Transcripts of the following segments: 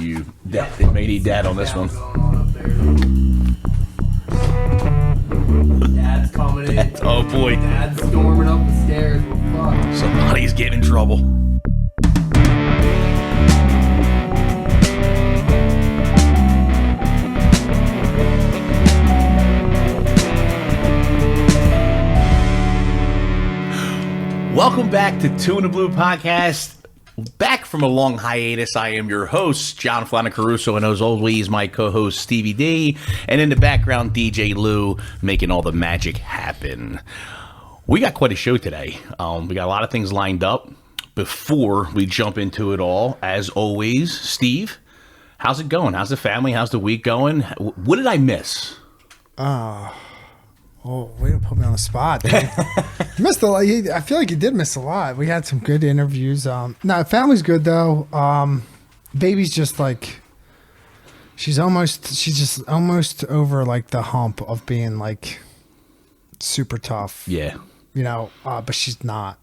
you. They may need Dad on this one. Dad's coming in. Oh boy. Dad's storming up the stairs. We're fucked. Somebody's getting in trouble. Welcome back to Two in the Blue Podcast. Back from a long hiatus, I am your host, John Flounder Caruso, and as always, my co-host, Stevie D. And in the background, DJ Lou, making all the magic happen. We got quite a show today. We got a lot of things lined up. Before we jump into it all, as always, Steve, how's it going? How's the family? How's the week going? What did I miss? Oh, way to put me on the spot. You missed a lot. I feel like you did miss a lot. We had some good interviews. No, family's good though. Baby's just like, she's just almost over like the hump of being like super tough. Yeah. You know, but she's not.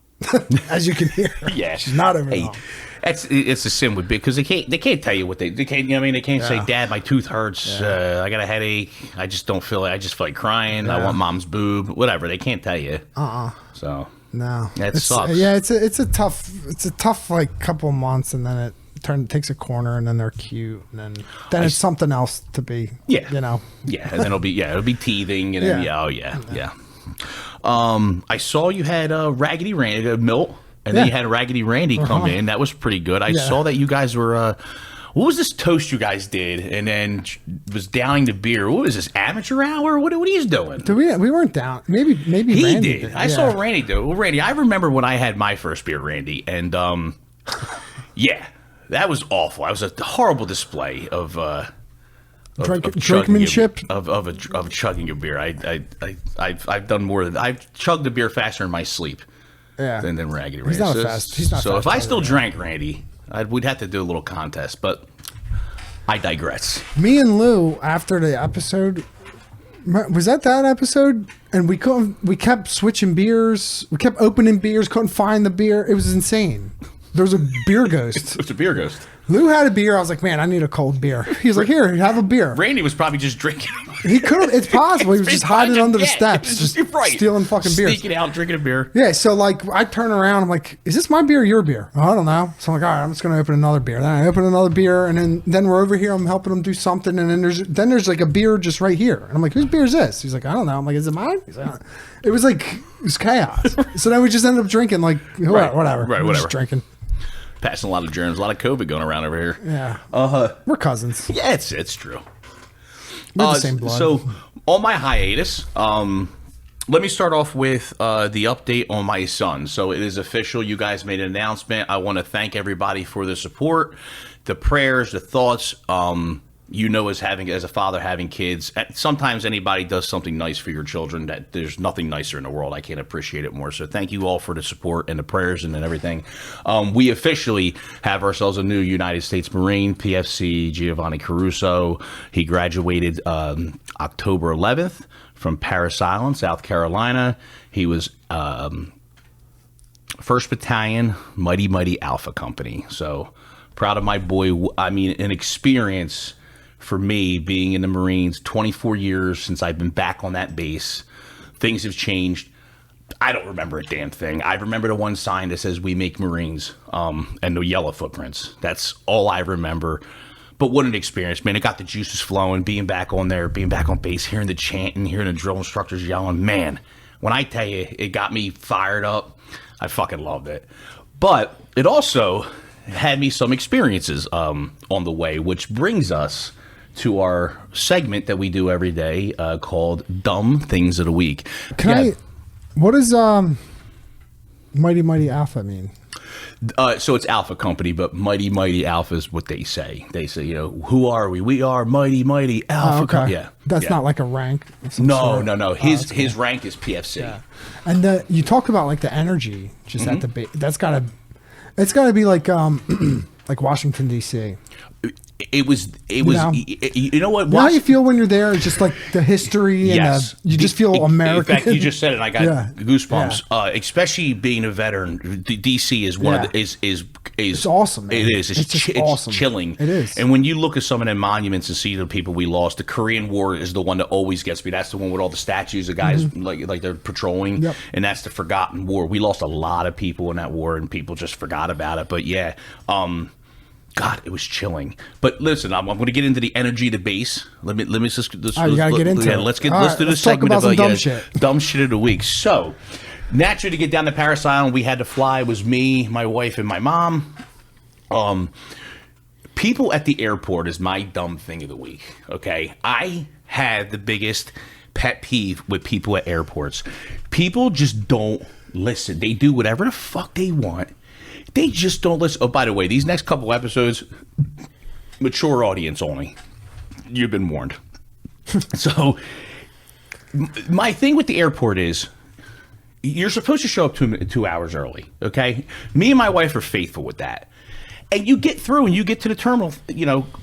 As you can hear. Yeah. She's not over the hump. It's a sin with big because they can't tell you what they can't. You know what I mean, they can't say, "Dad, my tooth hurts. I got a headache. I just don't feel it. I just feel like crying. I want mom's boob. Whatever. They can't tell you. So no, it sucks. Yeah, it's a tough like couple of months, and then it takes a corner, and then they're cute, and then it's something else to be. Yeah, you know. Yeah, and then it'll be teething, and then I saw you had Raggedy Randy, Milt. And then you had Raggedy Randy come in. That was pretty good. I saw that you guys were, what was this toast you guys did? And then was downing the beer. What was this, amateur hour? What are you doing? We weren't down. Maybe he Randy did. I saw Randy do it. Well, Randy, I remember when I had my first beer, Randy. And, yeah, that was awful. It was a horrible display of drinkmanship of chugging a beer. I've done more than I've chugged a beer faster in my sleep. Yeah. Than Raggedy Randy. He's not fast. He's not so fast. If I still drank Randy, we'd have to do a little contest, but I digress. Me and Lou, after the episode, was that episode? And we kept switching beers. We kept opening beers, couldn't find the beer. It was insane. There was a beer ghost. It's a beer ghost. Lou had a beer. I was like, man, I need a cold beer. He's like, here, have a beer. Randy was probably just drinking. He could have. It's possible. He was just hiding under the steps, just stealing fucking beers. Sneaking out, drinking a beer. Yeah, so like I turn around. I'm like, is this my beer or your beer? Oh, I don't know. So I'm like, all right, I'm just going to open another beer. Then I open another beer, and then we're over here. I'm helping him do something. And then there's like a beer just right here. And I'm like, whose beer is this? He's like, I don't know. I'm like, is it mine? He's like, it was chaos. So then we just ended up drinking like, whatever. Right, we're just drinking. Passing a lot of germs, a lot of COVID going around over here. Yeah. We're cousins. Yeah, it's true. We're the same blood. So on my hiatus, let me start off with the update on my son. So it is official. You guys made an announcement. I want to thank everybody for the support, the prayers, the thoughts. As a father having kids, sometimes anybody does something nice for your children that there's nothing nicer in the world. I can't appreciate it more. So thank you all for the support and the prayers and everything. We officially have ourselves a new United States Marine, PFC Giovanni Caruso. He graduated October 11th from Parris Island, South Carolina. He was 1st Battalion, Mighty Alpha Company. So proud of my boy. I mean, an experience for me being in the Marines, 24 years since I've been back on that base. Things have changed. I don't remember a damn thing. I remember the one sign that says "We Make Marines" and the yellow footprints. That's all I remember. But what an experience, man. It got the juices flowing, being back on there, being back on base, hearing the chanting, hearing the drill instructors yelling. Man, when I tell you, it got me fired up. I fucking loved it. But it also had me some experiences on the way, which brings us to our segment that we do every day called Dumb Things of the Week. What does Mighty Alpha mean? So it's Alpha Company, but Mighty Alpha is what they say. They say, who are we? We are Mighty Alpha Company. Yeah. That's not like a rank? No. His rank is PFC. Yeah. And you talk about like the energy just at the base. It's got to be like like Washington, D.C. It was, you know what? You know how you feel when you're there? It's just like the history and Yes. you just feel American. In fact, you just said it. I got Yeah. goosebumps. Yeah. Especially being a veteran, DC is one of the, is It's awesome, man. It is. It's just it's awesome. chilling. It is. And when you look at some of the monuments and see the people we lost, the Korean War is the one that always gets me. That's the one with all the statues of guys like they're patrolling. Yep. And that's the forgotten war. We lost a lot of people in that war, and people just forgot about it. But yeah, God, it was chilling. But listen, I'm going to get into the energy of the base. Let me just. You got to get into it. Let's All do right, this let's talk segment about of some dumb shit of the week. So, naturally, to get down to Paris Island, we had to fly. It was me, my wife, and my mom. People at the airport is my dumb thing of the week. Okay, I had the biggest pet peeve with people at airports. People just don't listen. They do whatever the fuck they want. They just don't listen. Oh, by the way, these next couple episodes, mature audience only. You've been warned. So, my thing with the airport is, you're supposed to show up 2 hours early, okay? Me and my wife are faithful with that. And you get through and you get to the terminal,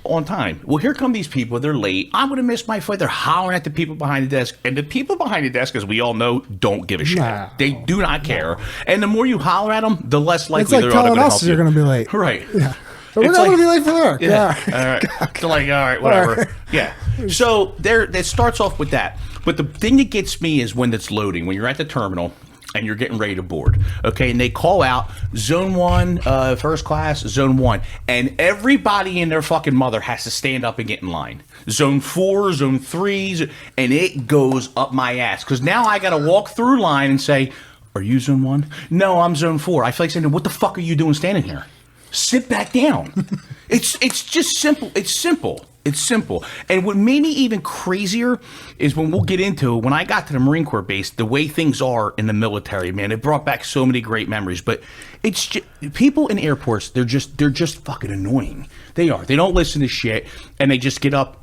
on time. Well, here come these people. They're late. I'm going to miss my flight. They're hollering at the people behind the desk. And the people behind the desk, as we all know, don't give a shit. No. They do not care. And the more you holler at them, the less likely It's like they're telling going to help us you. you're going to be late. Right. Yeah. But we're It's not like- going to be late for work. Yeah. Yeah. All right. They're like, all right, whatever. Yeah. So it starts off with that. But the thing that gets me is when it's loading, when you're at the terminal and you're getting ready to board. Okay. And they call out zone 1, first class, zone 1. And everybody and their fucking mother has to stand up and get in line. Zone 4, zone 3, and it goes up my ass. Because now I got to walk through line and say, are you zone 1? No, I'm zone 4. I feel like saying, what the fuck are you doing standing here? Sit back down. It's just simple. It's simple. It's simple. And what made me even crazier is when we'll get into it, when I got to the Marine Corps base, the way things are in the military, man, it brought back so many great memories. But it's just, people in airports, they're just fucking annoying. They are. They don't listen to shit, and they just get up.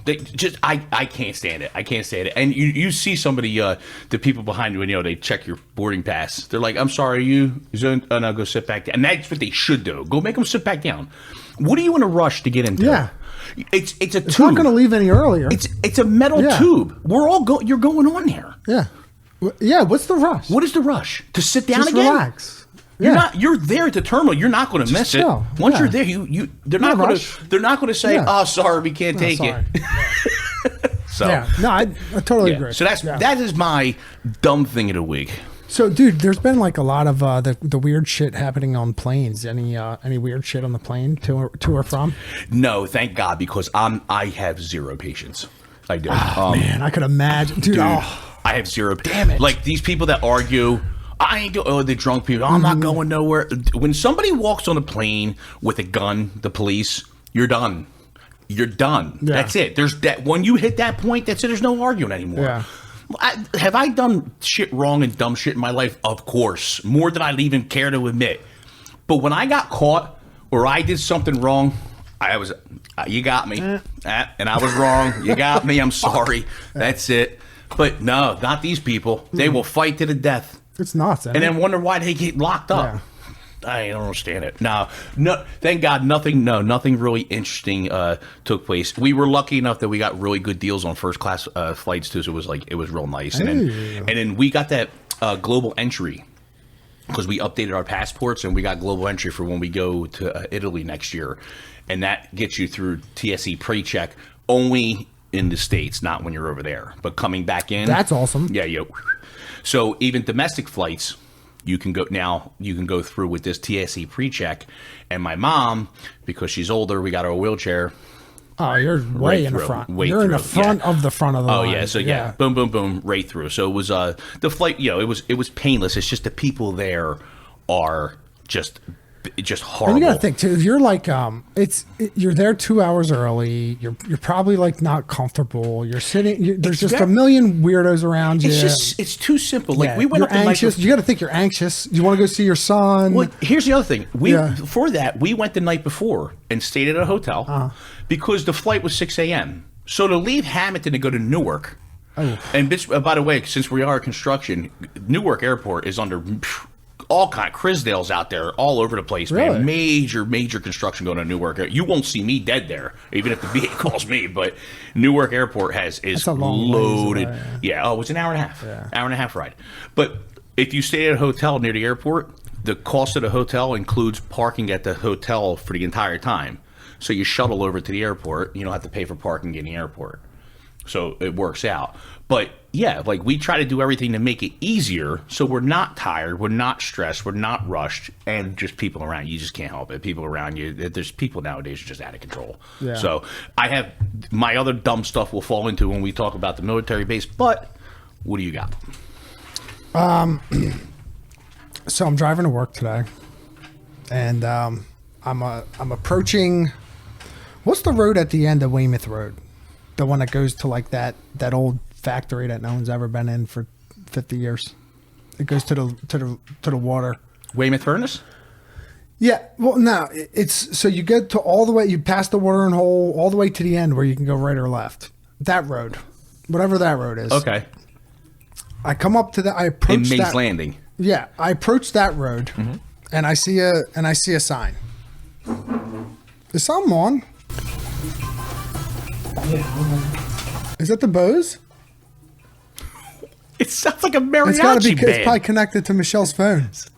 They just, I can't stand it. I can't stand it. And you see somebody, the people behind you, and they check your boarding pass. They're like, I'm sorry, you zone? Oh, no, go sit back down. And that's what they should do. Go make them sit back down. What are you in a rush to get into? Yeah. It's a tube. It's not going to leave any earlier. It's a metal Yeah. tube. You're going on there. Yeah. Yeah. What's the rush? What is the rush? To sit down Just again? relax. You're there at the terminal. You're not going to miss chill. it. Once Yeah. you're there, they're not going rush. to. They're not going to say, Yeah. "Oh, sorry, we can't take sorry. it." So, Yeah. No, I totally yeah. agree. So that is my dumb thing of the week. So, dude, there's been like a lot of the weird shit happening on planes. Any weird shit on the plane to or from? No, thank God, because I have zero patience. I do. Man, I could imagine, dude. Dude, Oh, I have zero. Damn it. Like these people that argue, I ain't go. Oh, the drunk people. I'm not going nowhere. When somebody walks on a plane with a gun, the police, you're done. You're done. Yeah. That's it. There's that. When you hit that point, that's it. There's no arguing anymore. Yeah. Have I done shit wrong and dumb shit in my life? Of course, more than I'd even care to admit. But when I got caught or I did something wrong, I was, you got me, and I was wrong. You got me. I'm sorry. That's it. But no, not these people. They will fight to the death, it's nuts. and then wonder why they get locked up. Yeah. I don't understand it. No, thank God, nothing really interesting took place. We were lucky enough that we got really good deals on first class flights too. So it was real nice. And then we got that global entry because we updated our passports and we got global entry for when we go to Italy next year, and that gets you through TSE pre-check only in the States, not when you're over there, but coming back in. That's awesome. Yeah. So even domestic flights, you can go through with this TSE pre-check. And my mom, because she's older, we got her a wheelchair. Oh, you're way in the front. You're in the front of the front of the line. Oh yeah, so yeah, boom, boom, boom, right through. So it was the flight. It was painless. It's just the people there are just horrible. And you got to think too. You're like, you're there 2 hours early. You're probably like not comfortable. You're sitting. There's just a million weirdos around you. It's too simple. Like Yeah, we went you're up the night anxious. You got to think you're anxious. You want to go see your son. Well, here's the other thing. Yeah. For that, we went the night before and stayed at a hotel because the flight was 6 a.m. So to leave Hamilton to go to Newark, and by the way, since we are construction, Newark Airport is under all kind of Crisdale's out there all over the place, Really? man. Major construction going on Newark. You won't see me dead there, even if the VA calls me. But Newark Airport is That's a long ways loaded. away, Yeah. Oh, it's an hour and a half. Yeah. Hour and a half ride. But if you stay at a hotel near the airport, the cost of the hotel includes parking at the hotel for the entire time. So you shuttle over to the airport. You don't have to pay for parking in the airport. So it works out. But yeah, like we try to do everything to make it easier so we're not tired, we're not stressed, we're not rushed, and just people around you just can't help it. People around you, there's people nowadays are just out of control. Yeah. So I have my other dumb stuff we'll fall into when we talk about the military base, but what do you got? So I'm driving to work today, and I'm approaching. What's the road at the end of Weymouth Road? The one that goes to like that old factory that no one's ever been in for 50 years. It goes to the water. Weymouth Furnace? Yeah. Well, no, it's so you get to all the way. You pass the watering hole all the way to the end where you can go right or left. That road, whatever that road is. Okay. I come up to that. I In approach Mays that. Landing. Yeah, I approach that road, and I see a sign. Is something on? Is that the Bose? It sounds like a It's got to mariachi be. band. It's probably connected to Michelle's phone. Is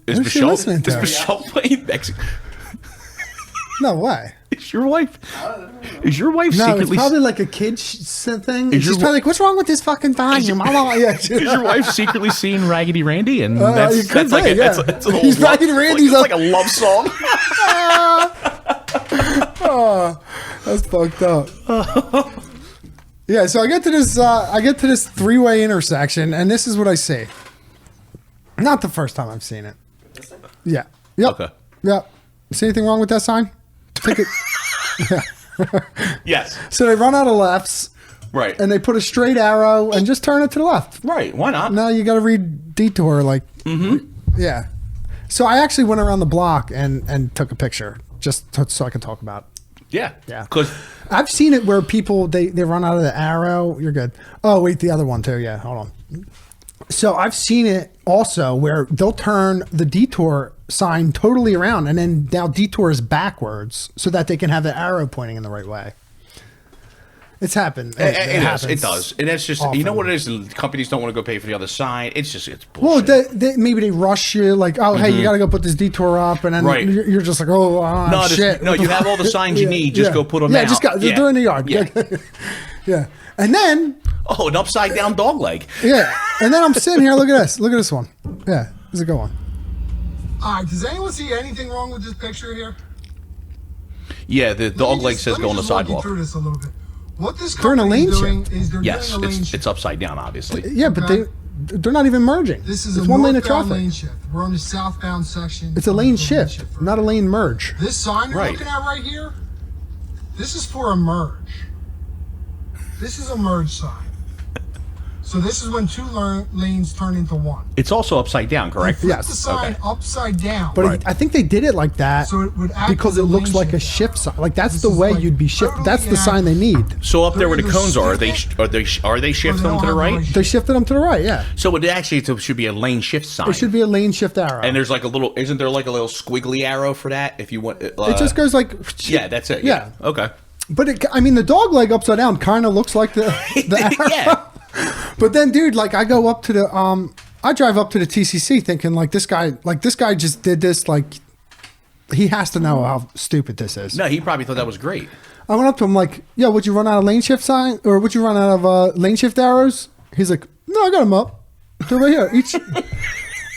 Who's she Michelle, listening to? is Michelle playing Mexican? No way. Is your wife? Is your wife No, it's secretly? probably like a kid thing. Is She's your probably like, "What's wrong with this fucking volume?" Yeah, Is your wife secretly seeing Raggedy Randy? And that's, you could that's like be, a, yeah. that's a little He's love, Raggedy Randy's It's up- like a love song. that's fucked up. Yeah, so I get to this three-way intersection, and this is what I see. Not the first time I've seen it. Yeah. Yep. Okay. Yep. See anything wrong with that sign? Take it. Yes. So they run out of lefts, Right. and they put a straight arrow and just turn it to the left. Right. Why not? Now you got to read detour like. Yeah. So I actually went around the block and took a picture so I can talk about it. Yeah. Yeah. Because I've seen it where people they run out of the arrow. You're good. Oh wait, the other one too. Yeah, hold on. So I've seen it also where they'll turn the detour sign totally around, and then now detour is backwards so that they can have the arrow pointing in the right way. It's happened. it happens does. And it's just, you know what it is? The companies don't want to go pay for the other side. It's Well, bullshit. maybe they rush you, like, oh, hey, you got to go put this detour up, and then Right. you're just like, oh, No, shit. no, you have all the signs you need. Just go put them yeah, out. just they're in the yard. Yeah. Yeah. And then, Oh, an upside down dog leg. yeah. And then I'm sitting here, look at this. Look at this one. Yeah. This is a good one. All right. Does anyone see anything wrong with this picture here? Yeah, the dog leg says go on the sidewalk. Through this a little bit. What this They're in a company lane is doing shift. is they're Yes, doing a lane it's shift. upside down, obviously. Yeah, but Okay. they're not even merging. This is it's a one lane of northbound traffic. lane shift. We're on the southbound section. It's a of lane the shift, for- not a lane merge. This sign you're Right. looking at right here, this is for a merge. This is a merge sign. So this is when two lanes turn into one. It's also upside down, correct? Flip Yes. the sign Okay. upside down. But Right. I think they did it like that So it would act because as a it looks lane like a shift shift sign. Like that's This the is way like you'd be shift. totally That's the sign they need. So up there where the They're cones are either they shift them don't to the have right? the They shifted them to the right. Yeah, So it should be a lane shift sign. it should be a lane shift arrow. And there's like a little, isn't there like a little squiggly arrow for that? If you want, it just goes like. yeah, that's it. Yeah. Okay. But the dog leg upside down kind of looks like the arrow. Yeah. But then, dude, like I go up to the I drive up to the TCC thinking this guy just did this, like he has to know how stupid this is. No, he probably thought that was great. I went up to him like, yeah, would you run out of lane shift sign or would you run out of lane shift arrows? He's like, no, I got them up. They're right here. Each.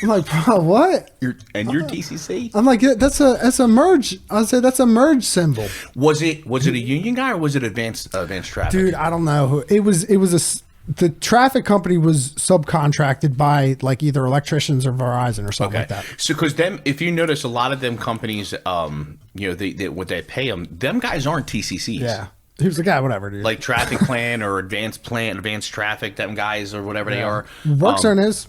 I'm like, bro, what? Your TCC? I'm like, yeah, that's a merge. I said that's a merge symbol. Was it a union guy or was it advanced traffic? Dude, I don't know. The traffic company was subcontracted by like either electricians or Verizon or something like that. So, because if you notice, a lot of them companies, what they pay them guys aren't TCCs. Yeah. He was like, yeah, whatever, dude. Like traffic plan or advanced traffic, them guys or whatever they are. Work zone is.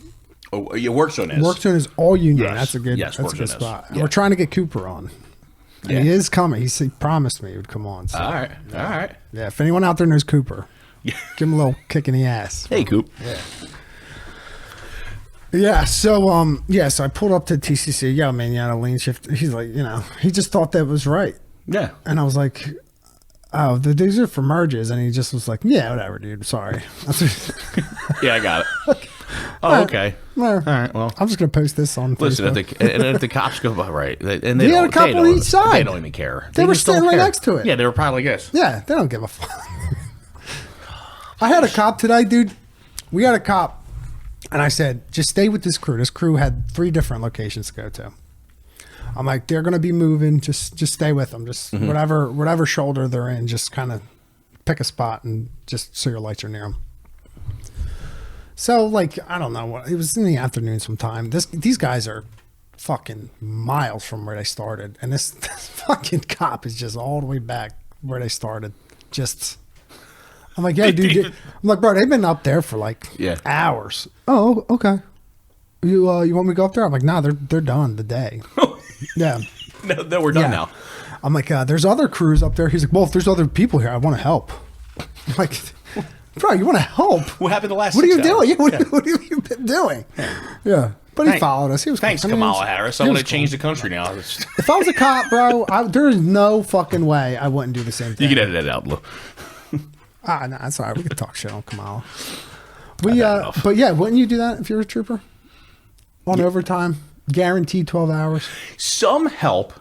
Oh, yeah, work zone is. Work zone is all union. Yes. That's a good. Yes, that's a work good zone is. spot. And Yeah. we're trying to get Cooper on. And Yeah. he is coming. He promised me he would come on. So. All right. All right. Yeah. If anyone out there knows Cooper, give him a little kick in the ass. Hey, Coop. Yeah, so so I pulled up to TCC. Yeah, man, you had a lane shift. He's like, he just thought that was right. Yeah. And I was like, oh, these are for merges. And he just was like, yeah, whatever, dude. Sorry. Yeah, I got it. Oh, okay. All right, well. I'm just going to post this on Listen, Facebook. if the cops go by, right, and they He had don't, a couple they each side. They don't even care. They were just don't standing right care. next to it. Yeah, they were probably like this. Yeah, they don't give a fuck. I had a cop today, dude. We had a cop, and I said, just stay with this crew. This crew had 3 different locations to go to. I'm like, they're going to be moving. Just stay with them. Just whatever shoulder they're in, just kind of pick a spot and just so your lights are near them. So, like, I don't know what it was in the afternoon sometime. These guys are fucking miles from where they started, and this fucking cop is just all the way back where they started. I'm like, yeah, dude. I'm like, bro, they've been up there for like hours. Oh, okay. You want me to go up there? I'm like, nah, they're done today. Yeah. No, we're done now. I'm like, there's other crews up there. He's like, well, if there's other people here, I want to help. I'm like, bro, you want to help? What happened the last? What are you 6 hours? doing? What have you been doing? Yeah. But he followed us. He was Thanks, cool. I mean, Kamala Harris. I want to cool. change the country now. If I was a cop, bro, there is no fucking way I wouldn't do the same thing. You can edit that out, Lou. No, that's all right. We can talk shit on Kamala. But yeah, wouldn't you do that if you're a trooper? On overtime, guaranteed 12 hours. Some help.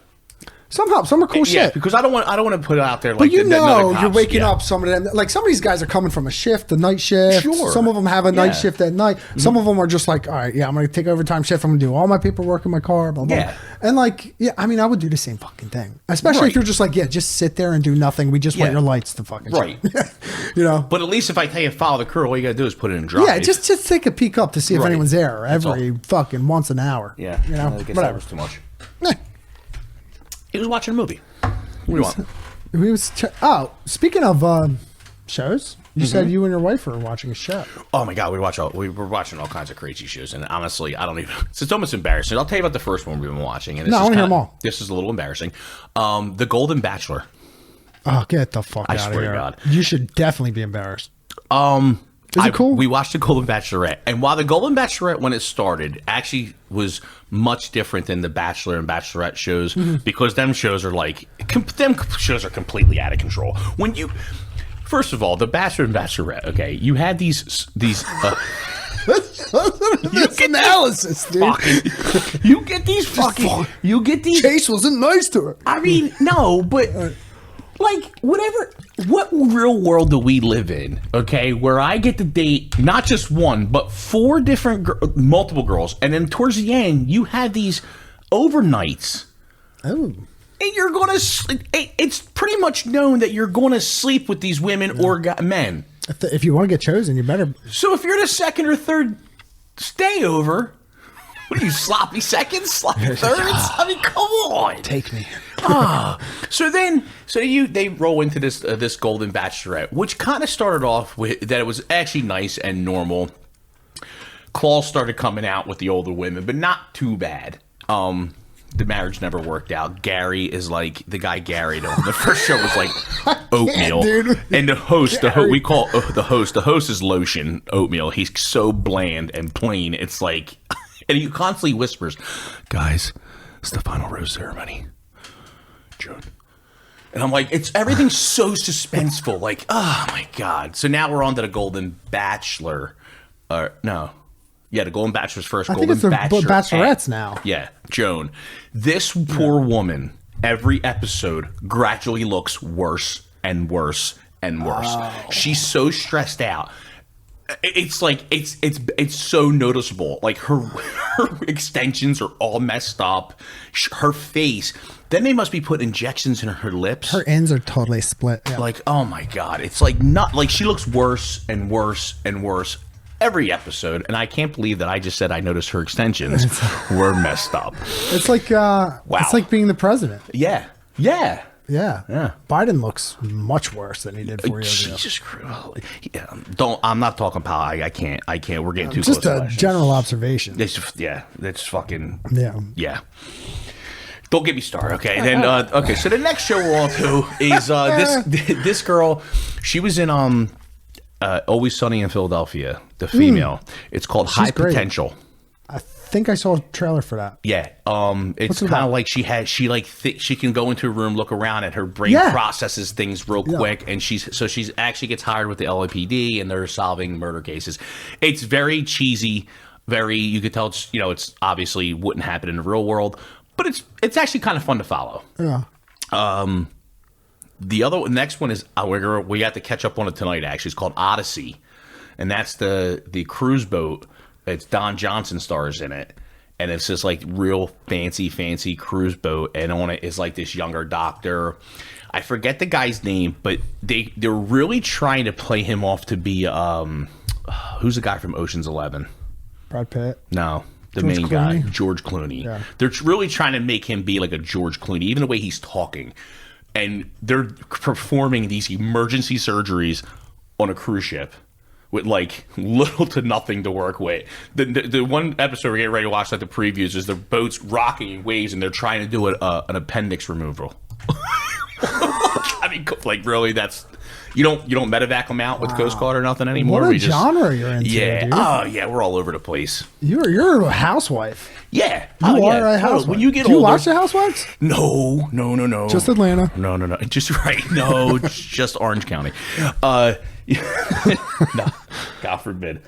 Some help. Some are cool Yeah, shit. because I don't want to put it out there like. But another cops. you're waking up. Some of them, like some of these guys are coming from a shift, the night shift. Sure. Some of them have a night shift at night. Some of them are just like, all right, yeah, I'm going to take overtime shift. I'm going to do all my paperwork in my car. Blah, blah. Yeah. And like, yeah, I mean, I would do the same fucking thing. Especially if you're just like, yeah, just sit there and do nothing. We just want your lights to fucking right. But at least if I tell you follow the crew, all you got to do is put it in drive. Yeah, just take a peek up to see if Right. anyone's there That's every fucking once an hour. Yeah. You know, I guess that was too much. Eh. He was watching a movie. What do you want? Speaking of shows, you said you and your wife were watching a show. Oh my God, we were watching all kinds of crazy shows, and honestly, I don't even. It's almost embarrassing. I'll tell you about the first one we've been watching, and I want to hear them all. This is a little embarrassing. The Golden Bachelor. Oh, get the fuck out of here! I swear to God, you should definitely be embarrassed. Is it cool? We watched the Golden Bachelorette, and while the Golden Bachelorette, when it started, actually was much different than the Bachelor and Bachelorette shows because them shows are like them shows are completely out of control. First of all, the Bachelor and Bachelorette, okay, you had these. That's analysis, dude. You get these fucking. You get these. Chase wasn't nice to her. I mean, no, but. Like, what real world do we live in, okay, where I get to date not just one, but 4 different, multiple girls, and then towards the end, you have these overnights. Oh. And you're going to, it's pretty much known that you're going to sleep with these women or men. If you want to get chosen, you better. So if you're the second or third stay over, what are you, sloppy seconds, sloppy thirds? I mean, come on. Take me. So they roll into this Golden Bachelorette, which kind of started off with that it was actually nice and normal. Claws started coming out with the older women, but not too bad. The marriage never worked out. Gary is like the guy Gary. The first show was like oatmeal, dude. And the host, we call the host. The host is lotion oatmeal. He's so bland and plain. It's like, and he constantly whispers, "Guys, it's the final rose ceremony." June. And I'm like, everything's so suspenseful. Like, oh my God. So now we're on to the Golden Bachelor. The Golden Bachelor's first. I Golden think it's the Bachelor Bachelorettes now. Yeah, Joan. This poor woman, every episode episode looks worse and worse and worse. Oh. She's so stressed out. It's like it's so noticeable. Like her extensions are all messed up. Her face. Then they must be putting injections in her lips. Her ends are totally split. Yeah. Like, oh my God, it's like not like she looks worse and worse and worse every episode. And I can't believe that I just said I noticed her extensions were messed up. It's like It's like being the president. Yeah. Biden looks much worse than he did 4 years ago. Jesus Christ. Yeah, I'm not talking power. I can't. We're getting too just close. Just a general observation. That's fucking. Yeah. Don't get me started, okay? Then, okay. So the next show we're on to is this girl. She was in Always Sunny in Philadelphia. The female. It's called High great. Potential. I think I saw a trailer for that. Yeah, it's it kind about? of like she can go into a room, look around, and her brain Yeah. processes things real quick, and she's actually gets hired with the LAPD, and they're solving murder cases. It's very cheesy, you could tell it's obviously wouldn't happen in the real world, but it's actually kind of fun to follow. Yeah. The next one is we got to catch up on it tonight. Actually, it's called Odyssey, and that's the cruise boat. It's Don Johnson stars in it, and it's just like real fancy cruise boat, and on it is like this younger doctor. I forget the guy's name, but they're really trying to play him off to be who's the guy from Ocean's 11? Brad Pitt. No, the George main guy, Clooney? George Clooney. Yeah. They're really trying to make him be like a George Clooney, even the way he's talking. And they're performing these emergency surgeries on a cruise ship with like little to nothing to work with. The one episode we're getting ready to watch, like the previews, is the boat's rocking in waves, and they're trying to do an appendix removal. I mean, like really, that's you don't medevac them out with Coast Guard or nothing anymore. What a genre you're into, yeah, dude. oh yeah, we're all over the place. You're a housewife. Yeah, You are a Oh, housewife. when you get Do you older, watch The Housewives? No. Just Atlanta. No. Just right. No, it's just Orange County. No, God forbid.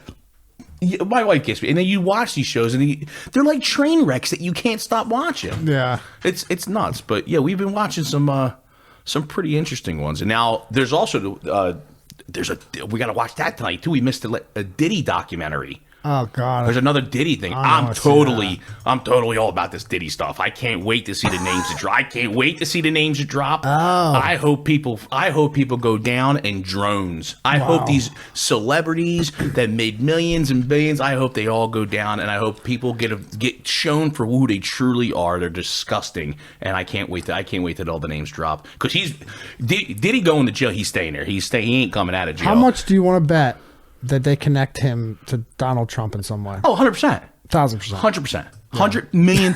Yeah, my wife gets me, and then you watch these shows, and they're like train wrecks that you can't stop watching. Yeah. It's nuts. But yeah, we've been watching some pretty interesting ones, and now there's also we got to watch that tonight too. We missed a Diddy documentary. Oh God. There's another Diddy thing. I'm totally all about this Diddy stuff. I can't wait to see the names that drop. I can't wait to see the names that drop. Oh. I hope people go down in drones. I hope these celebrities that made millions and billions, I hope they all go down, and I hope people get shown for who they truly are. They're disgusting, and I can't wait till all the names drop. Because Diddy going to jail, he's staying there. He ain't coming out of jail. How much do you want to bet that they connect him to Donald Trump in some way? Oh, 100%. 1,000%. 100%. 100 million.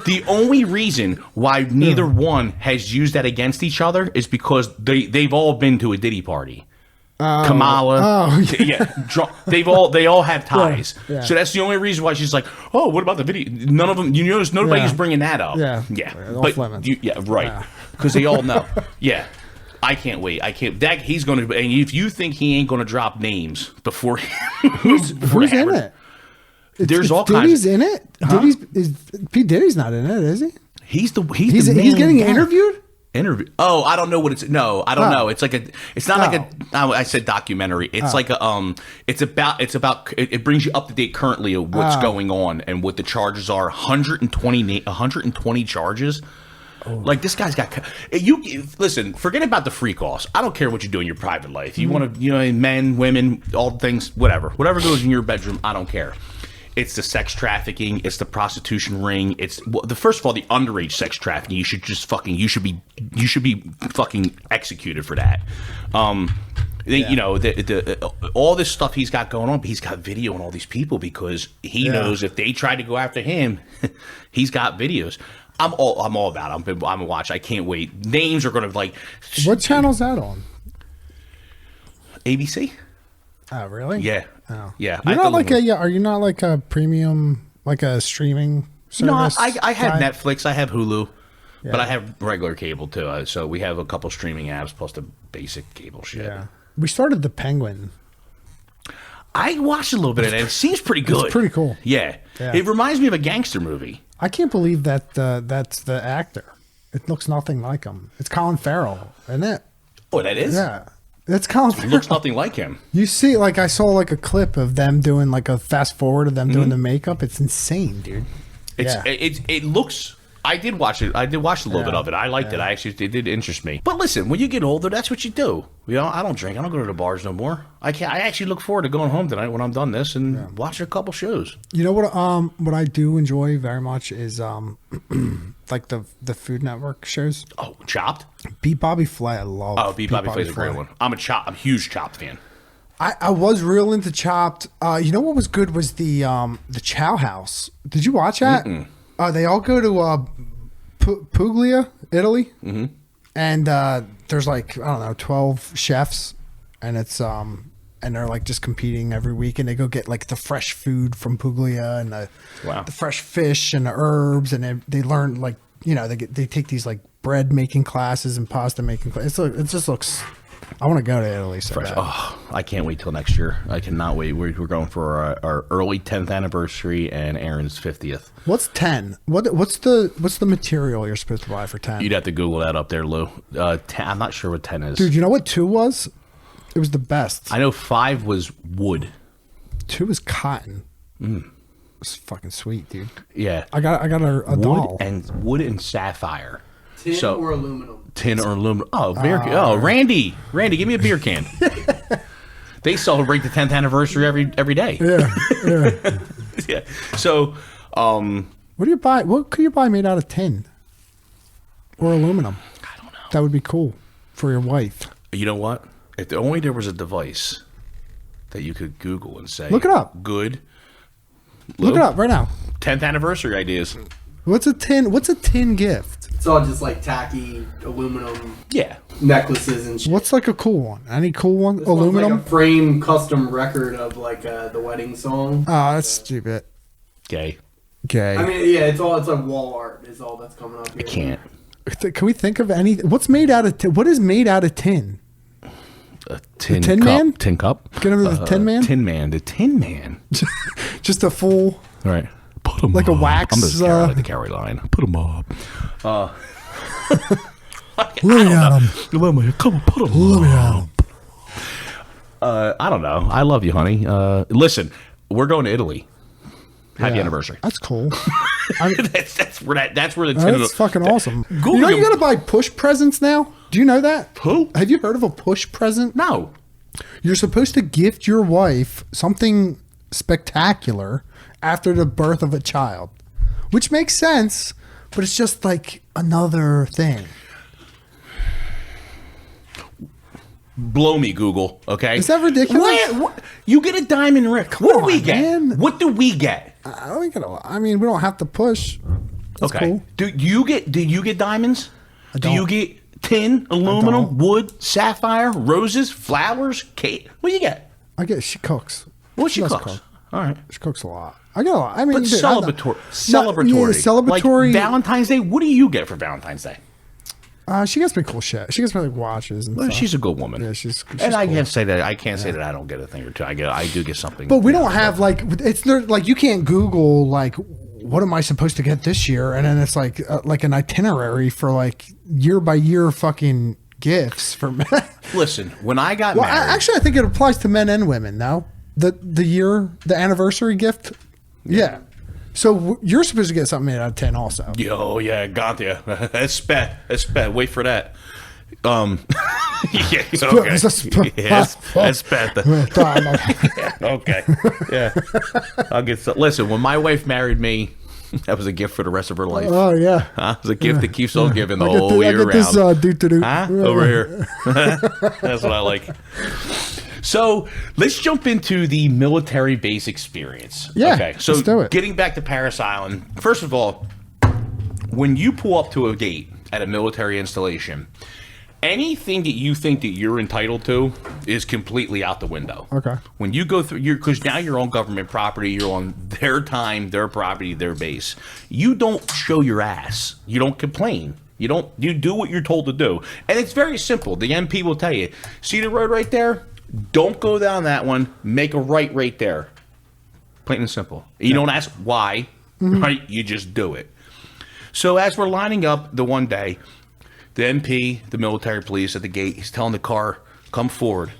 The only reason why neither one has used that against each other is because they've all been to a Diddy party. Kamala. Oh, they all have ties. Yeah. So that's the only reason why she's like, oh, what about the video? None of them, you notice nobody's bringing that up. Yeah. But lemons. right. Because they all know. Yeah. I can't wait. He's going to, and if you think he ain't going to drop names before Who's in it? There's all Diddy's kinds. in it. Huh? Pete Diddy's not in it, is he? He's He's getting interviewed. Oh, I don't know what it's. No, I don't know. It's like it's not like I said documentary. It's like a it's about it brings you up to date currently of what's going on and what the charges are. 120 charges. Like this guy's got listen, forget about the free calls. I don't care what you do in your private life. You want to, men, women, all things, whatever goes in your bedroom, I don't care. It's the sex trafficking, it's the prostitution ring, it's first of all the underage sex trafficking. You should be fucking executed for that. All this stuff he's got going on, but he's got video on all these people because he knows if they try to go after him, he's got videos. I'm all about it. I'm a watch. I can't wait. Names are going to like. What channel's that on? ABC. Oh, really? Yeah. Oh. Yeah. You're not like are you not like a premium, like a streaming service? No, I have guy? Netflix. I have Hulu, but I have regular cable too. So we have a couple streaming apps plus the basic cable shit. Yeah. We started The Penguin. I watched a little bit of it. It seems pretty good. It's pretty cool. Yeah. It reminds me of a gangster movie. I can't believe that that's the actor. It looks nothing like him. It's Colin Farrell, isn't it? Oh, that is? Yeah. It's Colin Farrell. It looks nothing like him. You see, like I saw like a clip of them doing like a fast forward of them doing the makeup. It's insane, dude. It looks. I did watch it. I did watch a little bit of it. I liked it. It did interest me. But listen, when you get older, that's what you do. I don't drink. I don't go to the bars no more. I actually look forward to going home tonight when I'm done this and watching a couple shows. You know what I do enjoy very much is like the Food Network shows. Oh, Chopped. Beat Bobby Flay, I love. Oh, Beat Bobby Flay is a great one. I'm a huge Chopped fan. I was real into Chopped. You know what was good was the Chow House. Did you watch that? They all go to Puglia, Italy, and there's like I don't know 12 chefs, and it's and and they're like just competing every week, and they go get like the fresh food from Puglia and the fresh fish and the herbs, and they learn like, you know, they take these like bread making classes and pasta making classes. It just looks. I want to go to Italy so bad. Oh, I can't wait till next year. I cannot wait. We're going for our early 10th anniversary and Aaron's 50th. What's 10? What's the material you're supposed to buy for 10? You'd have to Google that up there, Lou. 10, I'm not sure what 10 is. Dude, you know what 2 was? It was the best. I know 5 was wood. 2 is cotton. It's fucking sweet, dude. Yeah. I got a doll. Wood and sapphire. Tin or aluminum? Tin or aluminum. Oh, beer. Randy, give me a beer can. They celebrate the 10th anniversary every day. Yeah. Yeah. So, what do you buy? What could you buy made out of tin or aluminum? I don't know. That would be cool for your wife. You know what? If only there was a device that you could Google and say, look it up. Good. Look it up right now. 10th anniversary ideas. What's a tin gift? It's all just like tacky aluminum Yeah. necklaces and shit. What's like a cool one? Any cool one? This one's Aluminum? like a frame custom record of like the wedding song. Oh, that's stupid. Gay. Gay. I mean, yeah, it's like wall art is all that's coming up here. I can't. Can we think of any? What's made out of tin? What is made out of tin? A tin Tin cup. Man? Tin cup. Get him the Tin Man? Tin Man. The Tin Man. Just a full. All right. Put them Like a up. wax, I'm just like the carry line. Put them up. Look at him. Come on, put them Look at him. I don't know. I love you, honey. Listen, we're going to Italy. Happy anniversary. That's cool. that's where the tin. That's fucking awesome. Google You know them. you gotta buy push presents now? Do you know that? Who? Have you heard of a push present? No. You're supposed to gift your wife something spectacular after the birth of a child, which makes sense, but it's just like another thing. Blow me, Google. Okay. Is that ridiculous? What? You get a diamond ring. What do we on, get? man. What do we get? I mean, we don't have to push. That's Okay. cool. Do you get diamonds? Do don't. you get tin, aluminum, wood, sapphire, roses, flowers, cake? What do you get? She cooks. What she does cooks? cook. All right. She cooks a lot. I get a lot. I mean, But dude, celebratory. Yeah, celebratory. Like Valentine's Day. What do you get for Valentine's Day? She gets me cool shit. She gets me like watches and Well, stuff. she's a good woman. Yeah, she's and I cool. can't say that. I can't say that I don't get a thing or two. I do get something. But we don't have like it's there. Like you can't Google like what am I supposed to get this year, and then it's like an itinerary for like year by year fucking gifts for men. Listen, when I got Well, married, actually, I think it applies to men and women. No, the anniversary gift. Yeah. So you're supposed to get something made out of tin, also. yo, yeah, got you. Espet. Wait for that. Yeah, okay. Yes, espet. Okay. Yeah. I'll get. Listen, when my wife married me, that was a gift for the rest of her life. Oh yeah. Huh? It was a gift that keeps on giving the I get whole year round. this doo-doo-doo. Huh? Over here. That's what I like. So let's jump into the military base experience. Yeah, Okay. So let's do it. getting back to Paris Island, first of all, when you pull up to a gate at a military installation, anything that you think that you're entitled to is completely out the window. Okay. When you go through, because now you're on government property, you're on their time, their property, their base. You don't show your ass. You don't complain. You do what you're told to do. And it's very simple. The MP will tell you, see the road right there? Don't go down that one. Make a right there. Plain and simple. You don't ask why, right? You just do it. So as we're lining up the one day, the MP, the military police at the gate, he's telling the car, come forward,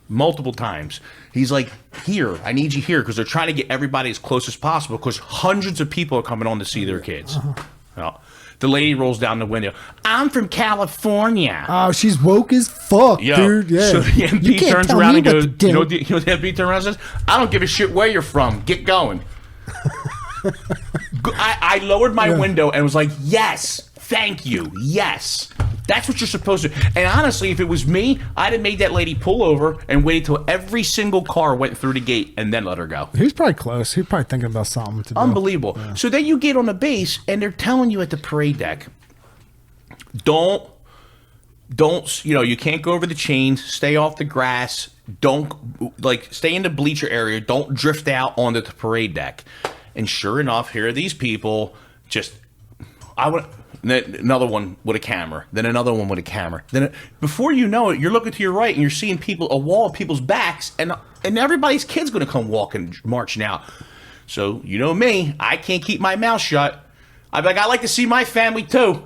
multiple times. He's like, here, I need you here, because they're trying to get everybody as close as possible, because hundreds of people are coming on to see their kids. Well, the lady rolls down the window. I'm from California. Oh, she's woke as fuck, Yo, dude. Yeah. so the You MP can't turns tell around me and what goes, to do. you know what the MP turns around and says? I don't give a shit where you're from. Get going. I lowered my window and was like, yes, thank you, yes. That's what you're supposed to. And honestly, if it was me, I'd have made that lady pull over and waited till every single car went through the gate and then let her go. He's probably close. He's probably thinking about something to do. Unbelievable. Yeah. So then you get on the base and they're telling you at the parade deck, don't, you can't go over the chains, stay off the grass. don't stay in the bleacher area. Don't drift out onto the parade deck. And sure enough, here are these people. Another one with a camera, then another one with a camera. Then before you know it, you're looking to your right and you're seeing a wall of people's backs, and everybody's kid's going to come walking, marching out. So you know me, I can't keep my mouth shut. I'm like, I like to see my family too.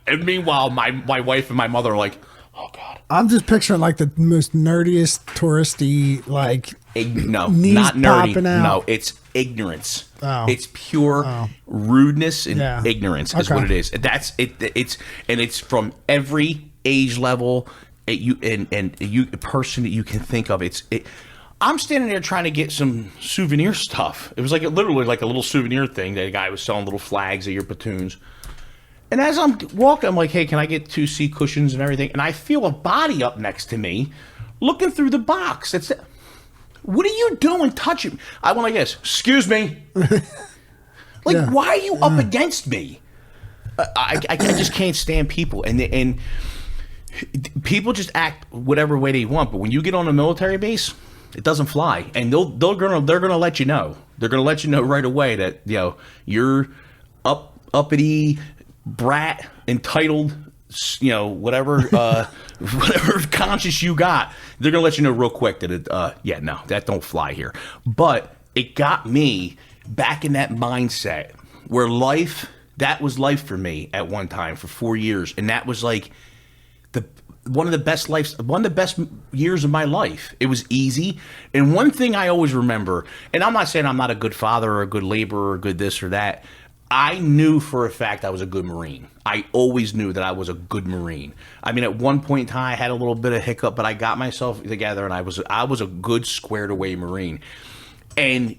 And meanwhile, my wife and my mother are like, oh God. I'm just picturing like the most nerdiest, touristy, like no, knees not nerdy. popping out. No, it's ignorance. Oh. It's pure rudeness and Yeah. ignorance is Okay. what it is. That's it. It's from every age level. A person that you can think of. I'm standing there trying to get some souvenir stuff. It was literally like a little souvenir thing that a guy was selling, little flags of your platoons. And as I'm walking, I'm like, hey, can I get 2 seat cushions and everything? And I feel a body up next to me looking through the box. What are you doing touching? I went like this, excuse me. Yeah. Why are you up against me? I just can't stand people. And people just act whatever way they want. But when you get on a military base, it doesn't fly. And they're gonna let you know. They're gonna let you know right away that you're uppity, brat, entitled, whatever whatever conscience you got, they're gonna let you know real quick that that don't fly here. But it got me back in that mindset where that was life for me at one time for 4 years, and that was like one of the best years of my life. It was easy. And one thing I always remember, and I'm not saying I'm not a good father or a good laborer or a good this or that, I knew for a fact I was a good Marine. I always knew that I was a good Marine. I mean, at one point in time, I had a little bit of hiccup, but I got myself together, and I was a good, squared away Marine. And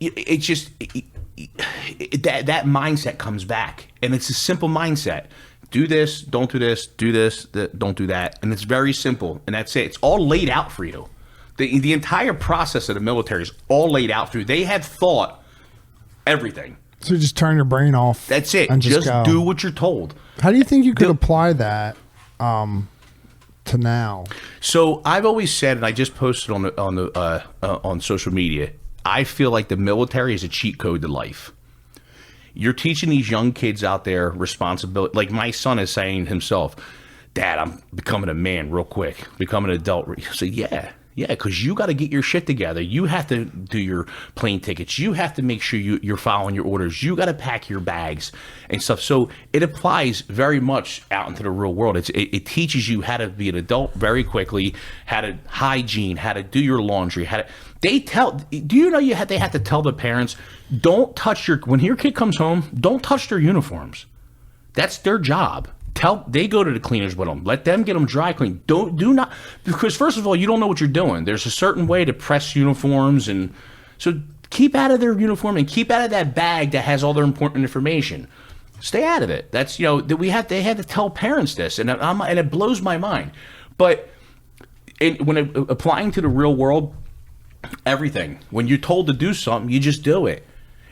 it just that mindset comes back, and it's a simple mindset: do this, don't do this, do this, don't do that, and it's very simple, and that's it. It's all laid out for you. The entire process of the military is all laid out for you. They have thought everything. So you just turn your brain off. That's it. And Just go. do what you're told. How do you think you could apply that to now? So I've always said, and I just posted on social media, I feel like the military is a cheat code to life. You're teaching these young kids out there responsibility. Like my son is saying himself, Dad, I'm becoming a man real quick, becoming an adult. So yeah, because you got to get your shit together. You have to do your plane tickets. You have to make sure you're following your orders. You got to pack your bags and stuff. So it applies very much out into the real world. It teaches you how to be an adult very quickly, how to hygiene, how to do your laundry, do you know they have to tell the parents, don't touch when your kid comes home, don't touch their uniforms. That's their job. They go to the cleaners with them. Let them get them dry cleaned. Do not, because first of all, you don't know what you're doing. There's a certain way to press uniforms, and so keep out of their uniform and keep out of that bag that has all their important information. Stay out of it. That's they had to tell parents this, and it blows my mind. But when applying to the real world, everything, when you're told to do something, you just do it.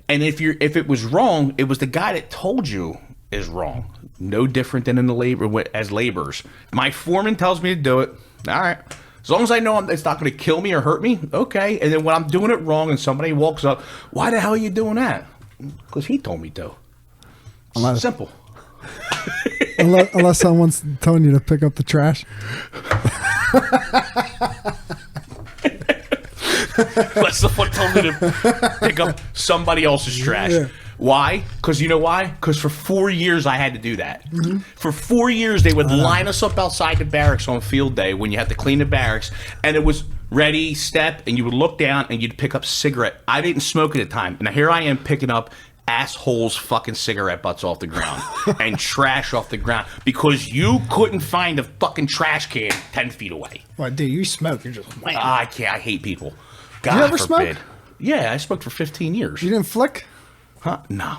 And if it was wrong, it was the guy that told you is wrong. No different than in the as laborers. My foreman tells me to do it. All right. As long as I know it's not going to kill me or hurt me, okay. And then when I'm doing it wrong and somebody walks up, why the hell are you doing that? Because he told me to. Simple. Unless someone's telling you to pick up the trash. Unless someone told me to pick up somebody else's trash. Yeah. Why? Because you know why? Because for 4 years I had to do that. Mm-hmm. For 4 years they would line us up outside the barracks on field day when you had to clean the barracks, and it was ready, step, and you would look down and you'd pick up cigarette. I didn't smoke at the time, and here I am picking up assholes fucking cigarette butts off the ground and trash off the ground because you couldn't find a fucking trash can 10 feet away. What, dude, you smoke, you're just wham. I can't. I hate people. God you ever forbid. smoke? Yeah, I smoked for 15 years. You didn't flick? Huh? No.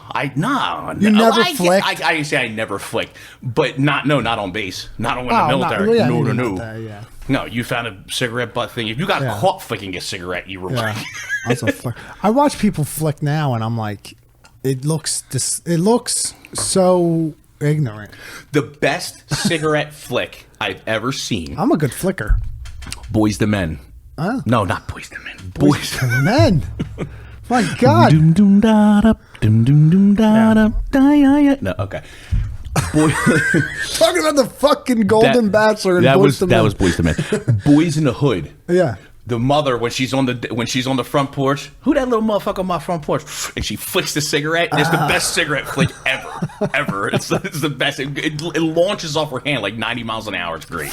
You never flicked? I say I never flicked, but not on base. Not on the military. No. No, you found a cigarette butt thing. If you got caught flicking a cigarette, you were like... I watch people flick now, and I'm like, it looks so ignorant. The best cigarette flick I've ever seen. I'm a good flicker. Boys to Men. Oh. No, not Boys to Men. Boys to Men. My God. Doom doom da da doom doom doom da da da ya. No, okay. Boy, Talking about the fucking Golden Bachelor and Boys to Men. That was Boys to Men. Boys in the Hood. Yeah. The mother, when she's on the front porch, who that little motherfucker on my front porch? And she flicks the cigarette, and it's the best cigarette flick ever. It's the best. It launches off her hand like 90 miles an hour. It's great.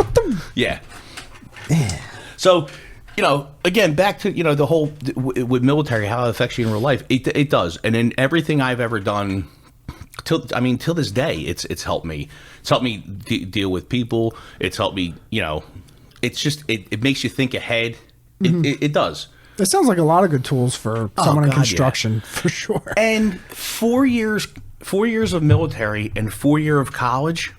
Yeah. So, again, back to the whole with military, how it affects you in real life. It does, and in everything I've ever done, till this day, it's helped me. It's helped me deal with people. It's helped me. It's just it makes you think ahead. It does. It sounds like a lot of good tools for someone in construction, for sure. And 4 years of military and 4 years of college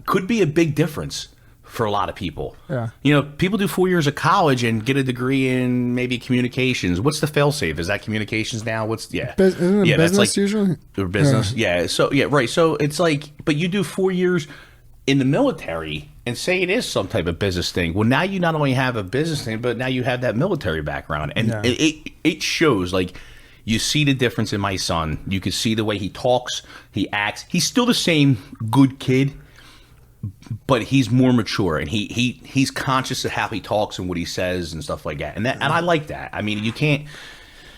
could be a big difference for a lot of people. Yeah. People do 4 years of college and get a degree in maybe communications. What's the fail-safe? Is that communications now? Isn't it business that's like usually? Or business. Yeah. So right. So it's like, but you do 4 years in the military and say it is some type of business thing. Well, now you not only have a business thing, but now you have that military background, and it shows. Like, you see the difference in my son. You can see the way he talks, he acts. He's still the same good kid, but he's more mature, and he's conscious of how he talks and what he says and stuff like that. And I like that. I mean, you can't.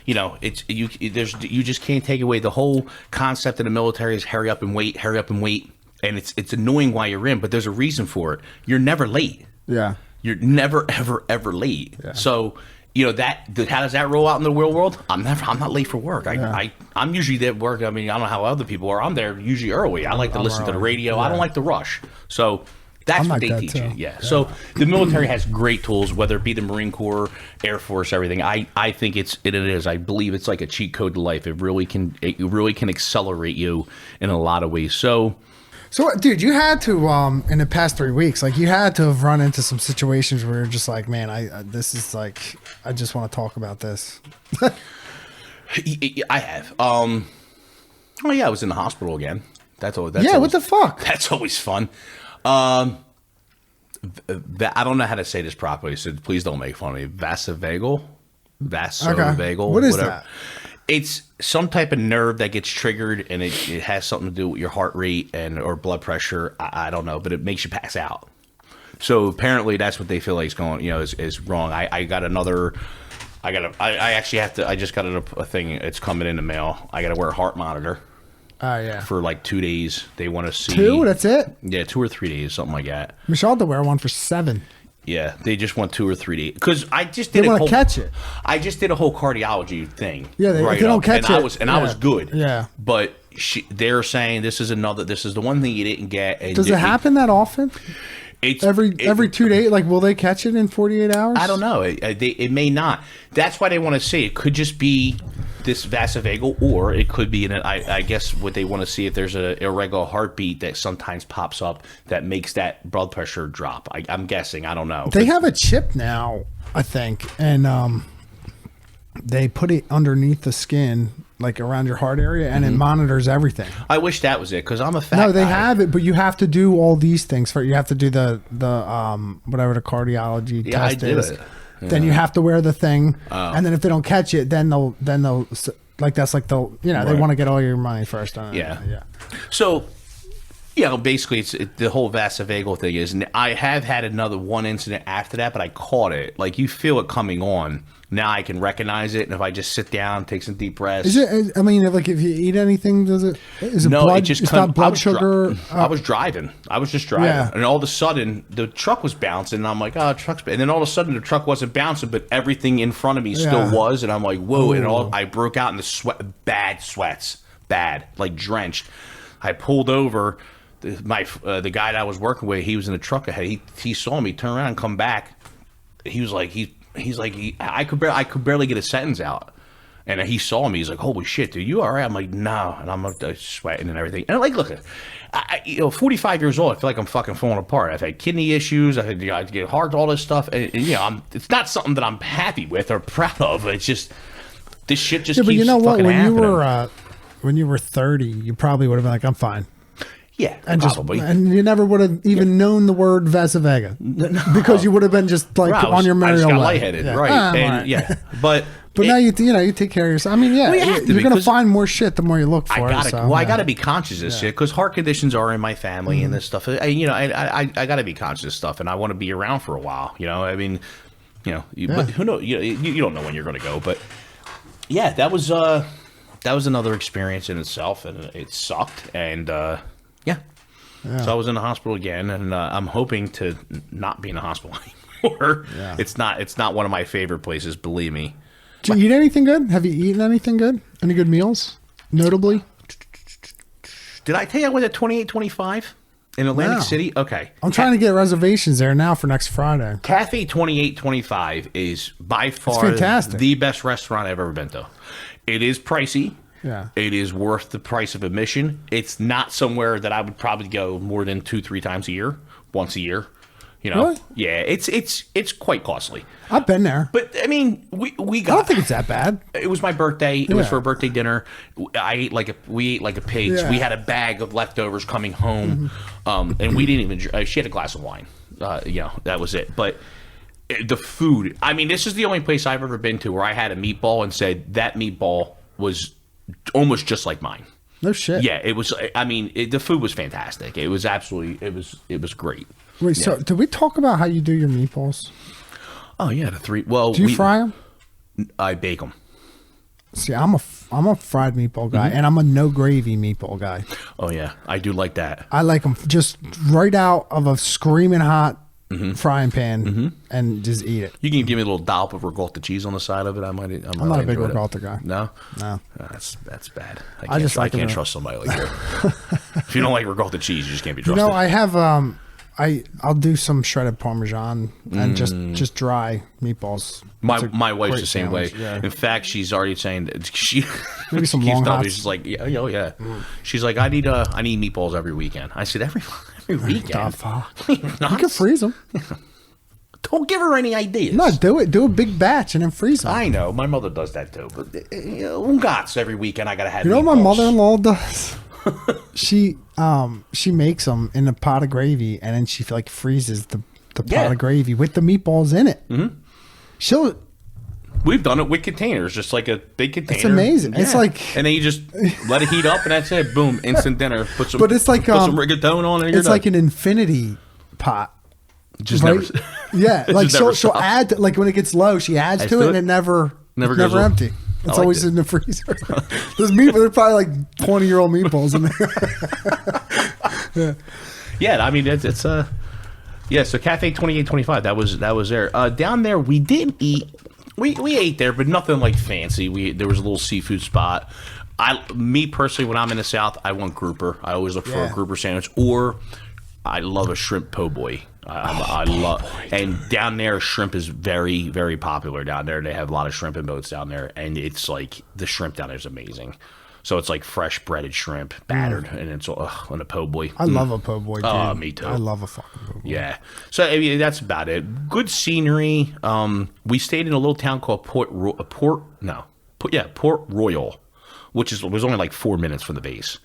You just can't take away the whole concept of the military is hurry up and wait. And it's annoying while you're in, but there's a reason for it. You're never late. Yeah. You're never, ever late. Yeah. So, how does that roll out in the real world? I'm not late for work. I'm usually at work. I mean, I don't know how other people are. I'm there usually early. I like to listen to the radio. Yeah. I don't like to rush. So that's what they teach you. Yeah. So the military has great tools, whether it be the Marine Corps, Air Force, everything. I think it is. I believe it's like a cheat code to life. It really can accelerate you in a lot of ways. So, dude, you had to, in the past 3 weeks, like, you had to have run into some situations where you're just like, man, this is like, I just want to talk about this. I have. Oh yeah, I was in the hospital again. That's what the fuck? That's always fun. I don't know how to say this properly, so please don't make fun of me. Vasovagal. Okay. What is that? It's some type of nerve that gets triggered, and it has something to do with your heart rate or blood pressure. I don't know, but it makes you pass out. So apparently that's what they feel like is going, is wrong. I just got a thing. It's coming in the mail. I got to wear a heart monitor. Oh, yeah. For like 2 days. They want to see. 2? That's it? Yeah, 2 or 3 days, something like that. Michelle had to wear one for 7. Yeah, they just want 2 or 3 days because I just did. They want to catch it. I just did a whole cardiology thing. Yeah, they don't catch it. I was good. Yeah, but they're saying this is the one thing you didn't get. And does it happen that often? It's every 2 days. Like, will they catch it in 48 hours? I don't know. It may not. That's why they want to see. It could just be this vasovagal, or it could be I guess what they want to see if there's an irregular heartbeat that sometimes pops up that makes that blood pressure drop. I'm guessing. I don't know. They have a chip now, I think, and they put it underneath the skin, like around your heart area, and it monitors everything. I wish that was it because I'm a fat No, they guy. have it, but you have to do all these things for. You have to do the whatever the cardiology test is. It. Yeah. Then you have to wear the thing, and then if they don't catch it, then they'll like that's like they'll right. They want to get all your money first. Yeah. So, basically, it's the whole vasovagal thing is. And I have had one incident after that, but I caught it. Like, you feel it coming on. Now I can recognize it, and if I just sit down, take some deep breaths. Is it? I mean, like if you eat anything, does it? Is it no, blood? It just it's not blood sugar. I was driving. I was just driving, and all of a sudden the truck was bouncing, and I'm like, "Oh, truck's." And then all of a sudden the truck wasn't bouncing, but everything in front of me still was, and I'm like, "Whoa!" Ooh. And I broke out in the bad sweats, like drenched. I pulled over. The guy that I was working with, he was in the truck ahead. He saw me turn around and come back. He was like, I could barely get a sentence out, and he saw me. He's like, "Holy shit, dude, you all right?" I'm like, "No," and I'm like sweating and everything. And like, look, 45 years old, I feel like I'm fucking falling apart. I've had kidney issues. I get heart, all this stuff, and it's not something that I'm happy with or proud of. It's just this shit just keeps. But you know what? When happening. When you were 30, you probably would have been like, "I'm fine." Yeah, And probably. and you never would have even known the word Vesavega because you would have been just like Right, on your I merry just got way. lightheaded, Yeah. right? Ah, And right. yeah, but now you take care of yourself. I mean, yeah, Well, you have to you're gonna because find more shit the more you look for I gotta. it. So, well, I yeah. gotta be conscious of this shit because heart conditions are in my family and this stuff. I gotta be conscious of stuff, and I want to be around for a while. I mean, but who knows? You don't know when you're gonna go, but yeah, that was another experience in itself, and it sucked, and yeah. So I was in the hospital again, and I'm hoping to not be in the hospital anymore. Yeah. It's not one of my favorite places, believe me. Did you eat anything good? Have you eaten anything good? Any good meals? Notably, Did I tell you I went at 2825 in Atlantic No. City? Okay. I'm trying to get reservations there now for next Friday. Cafe 2825 is by far fantastic. the best restaurant I've ever been to. It is pricey. Yeah. It is worth the price of admission. It's not somewhere that I would probably go more than 2-3 times a year, once a year. Really? Yeah, it's quite costly. I've been there. But I mean, we I got. don't think it's that bad. It was my birthday. It was Yeah. for a birthday dinner. We ate like a pig. Yeah. We had a bag of leftovers coming home, and we didn't even. She had a glass of wine. That was it. But the food. I mean, this is the only place I've ever been to where I had a meatball and said that meatball was almost just like mine. No shit. Yeah, it was. I mean, the food was fantastic. It was absolutely. It was great. Wait, so did we talk about how you do your meatballs? Oh yeah, the three. Well, Do you fry them? I bake them. See, I'm a fried meatball guy, and I'm a no gravy meatball guy. Oh yeah, I do like that. I like them just right out of a screaming hot frying pan and just eat it. You can give me a little dollop of ricotta cheese on the side of it. I'm not a big ricotta guy. No, No. That's bad. I just like can't it. trust somebody like that. If you don't like ricotta cheese, you just can't be You trusted. know, I have I'll do some shredded Parmesan and just dry meatballs. It's a my wife's great the same way. sandwich, yeah. In fact, she's already saying that she Maybe some keeps long telling me, hots. she's like, yeah, yeah. She's like, I need meatballs every weekend. I said every The weekend. fuck? You You can freeze them. Don't give her any ideas. No, do it. Do a big batch and then freeze them. I know my mother does that too, but ungats every weekend I gotta have. You know what my meatballs. mother-in-law does? She makes them in a pot of gravy and then she like freezes the pot Yeah. of gravy with the meatballs in it. Mm-hmm. She'll. We've done it with containers, just like a big container. It's amazing. It's like- and then you just let it heat up, and that's it. Boom, instant dinner. But it's like, put some rigatone on, and you're It's done. like an infinity pot. just right? never. Yeah, It like just never she'll stops. add like when it gets low, she adds to to it, it? and it never Never it's goes never low. empty. I It's like always it. in the freezer. There's probably like 20-year-old meatballs in there. Yeah, I mean it's yeah. So Cafe 2825, that was there. Down there we didn't eat. We ate there, but nothing like fancy. There was a little seafood spot. Me personally, when I'm in the South, I want grouper. I always look for a Yeah. grouper sandwich, or I love a shrimp po' boy. I love, and down there, shrimp is very, very popular down there. They have a lot of shrimp and boats down there, and it's like the shrimp down there is amazing. So it's like fresh breaded shrimp, battered, and it's on a po' boy. I love a po' boy. Dude. Oh, me too. I love a fucking po' boy. Yeah. So I mean, that's about it. Good scenery. We stayed in a little town called Port Royal, which was only like 4 minutes from the base.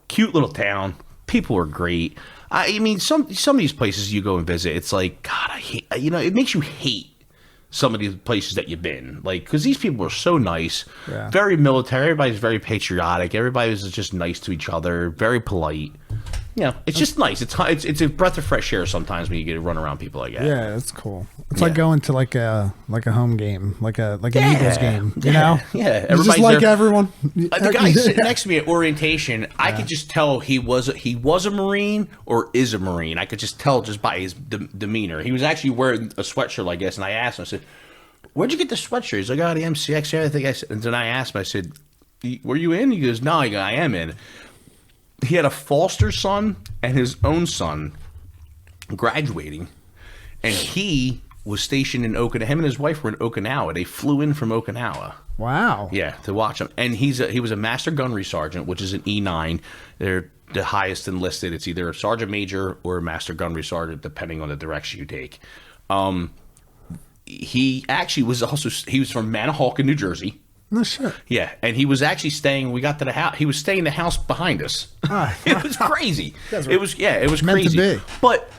Cute little town. People are great. I mean, some of these places you go and visit, it's like, God, I hate. It makes you hate some of these places that you've been, like, because these people are so nice, Yeah. very military. Everybody's very patriotic. Everybody's just nice to each other, very polite. It's just nice. It's a breath of fresh air sometimes when you get to run around people like that. Yeah, it's cool. It's Yeah. like going to like a home game, like an Eagles game. You know? Yeah, You just everybody's like there. everyone. The guy sitting next to me at orientation, I could just tell he was a Marine or is a Marine. I could just tell just by his demeanor. He was actually wearing a sweatshirt like this, and I asked him, I said, "Where'd you get the sweatshirt?" He's like, "Oh, the MCX." I think I said, and then I asked him, I said, "Were you in?" He goes, "No." I go, "I am in." He had a foster son and his own son graduating, and he was stationed in Okinawa. Him and his wife were in Okinawa. They flew in from Okinawa. Wow. Yeah, to watch him. And he was a master gunnery sergeant, which is an E9. They're the highest enlisted. It's either a sergeant major or a master gunnery sergeant, depending on the direction you take. He actually was he was from Manahawkin, New Jersey. No shit. Yeah, and he was actually staying. We got to the house. He was staying in the house behind us. It was crazy. It was meant crazy. to be. But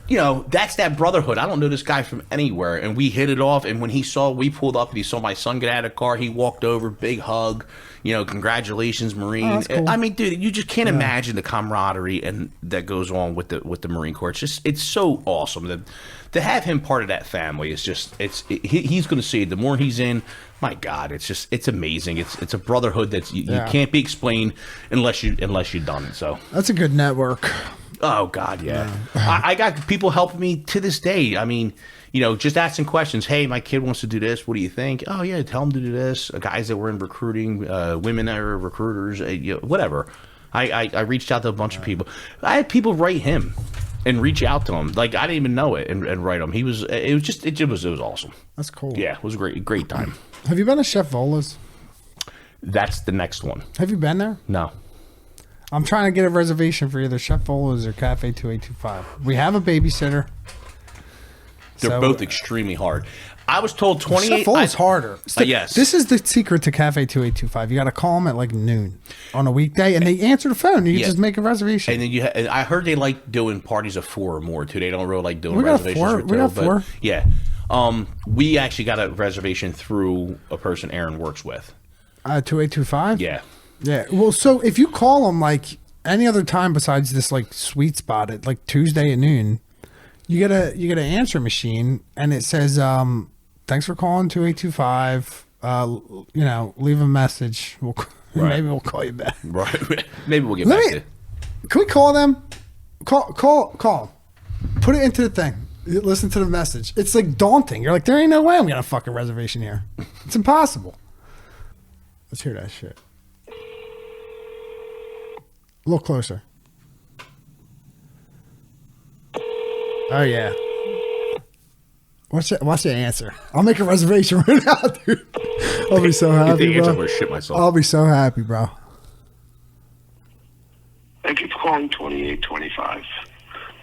you know, that's that brotherhood. I don't know this guy from anywhere, and we hit it off. And when we pulled up, and he saw my son get out of the car, he walked over, big hug. You know, congratulations, Marine. Oh, that's cool. I mean, dude, you just can't imagine the camaraderie and that goes on with the Marine Corps. It's so awesome to have him part of that family. Is just he's going to see it. The more he's in, my God, it's amazing. It's a brotherhood that you can't be explained unless you've done it. So that's a good network. Oh God, yeah. I got people helping me to this day. I mean, you know, just asking questions. Hey, my kid wants to do this. What do you think? Oh yeah, tell him to do this. Guys that were in recruiting, women that are recruiters, you know, whatever. I reached out to a bunch of people. I had people write him and reach out to him. Like I didn't even know it and write him. It was awesome. That's cool. Yeah, it was a great time. Have you been to Chef Vola's? That's the next one. Have you been there? No. I'm trying to get a reservation for either Chef Vola's or Cafe 2825. We have a babysitter. They're both extremely hard. I was told 28. Chef Vola's harder. Yes. This is the secret to Cafe 2825. You got to call them at like noon on a weekday, and they answer the phone. You just make a reservation. And then I heard they like doing parties of 4 or more too. They don't really like doing We got reservations. 4. We got 4. Yeah. We actually got a reservation through a person Aaron works with. 2825. Yeah. Yeah. Well, so if you call them like any other time besides this like sweet spot at like Tuesday at noon, you get an answer machine and it says, "Thanks for calling 2825. You know, leave a message. Maybe we'll call you back. Right. Maybe we'll get back to it. Can we call them? Call. Put it into the thing. Listen to the message. It's like daunting. You're like, there ain't no way I'm gonna fuck a reservation here. It's impossible. Let's hear that shit. A little closer. Oh yeah. What's the answer? I'll make a reservation right now, dude. I'll be so happy, the answer, I'm bro. gonna shit myself. I'll be so happy, bro. Thank you for calling 2825.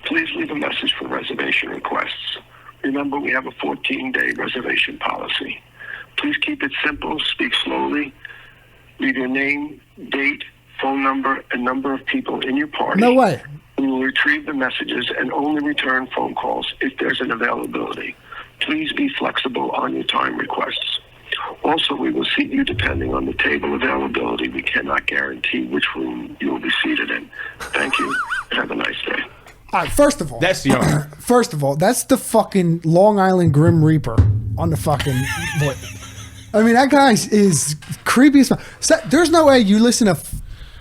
Please leave a message for reservation requests. Remember, we have a 14-day reservation policy. Please keep it simple, speak slowly, leave your name, date, phone number, and number of people in your party. No way. We will retrieve the messages and only return phone calls if there's an availability. Please be flexible on your time requests. Also, we will seat you depending on the table availability. We cannot guarantee which room you will be seated in. Thank you, and have a nice day. All right, first of all, That's the owner. First of all, that's the fucking Long Island Grim Reaper on the fucking I mean, that guy is creepy as fuck. There's no way you listen to